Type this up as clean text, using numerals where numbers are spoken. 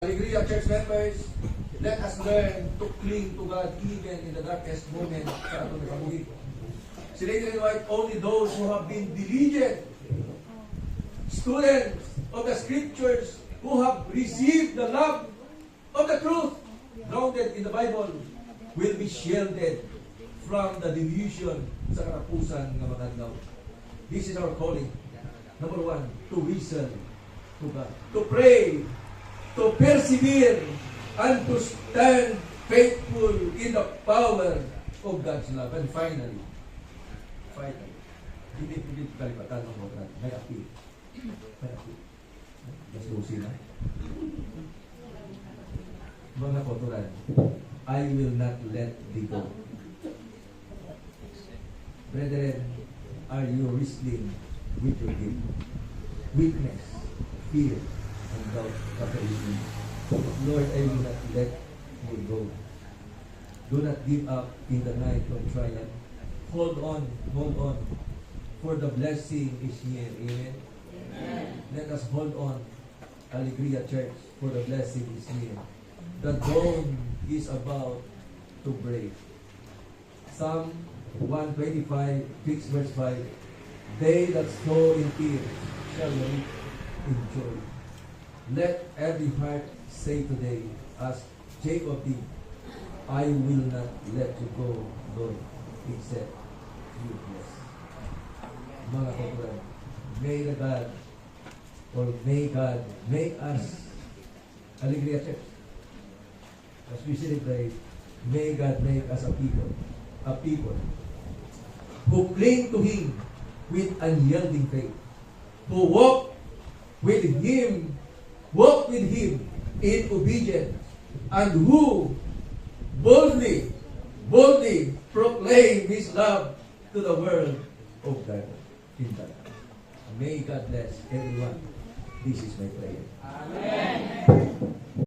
Hallelujah, church members, let us learn to cling to God even in the darkest moment sa atong kabuhi. Si Lady White, only those who have been diligent students of the scriptures who have received the love of the truth grounded in the Bible will be shielded from the delusion sa katapusan ng mga adlaw. This is our calling. Number one, to listen to God, to pray, to persevere, and to stand faithful in the power of God's love. And finally, hindi kalipatan ng mga may appeal. May appeal. Mas lusin na. Mga kotoran, I will not let thee go. Brethren, are you wrestling with your guilt, weakness, fear, and doubt capitalism? Lord, I will not let you go. Do not give up in the night of triumph. Hold on, for the blessing is near. Amen? Amen. Let us hold on, Alegria Church, for the blessing is near. The dawn is about to break. Psalm 125, 6 verse 5. They that sow in tears shall reap in joy. Let every heart say today, as Jacob did, I will not let you go, Lord, except you bless. Mga kapatid, may God make us Alegria Church. As we celebrate, may God make us a people who cling to Him with unyielding faith, who walk with Him in obedience, and who boldly proclaim His love to the world of God. May God bless everyone. This is my prayer. Amen.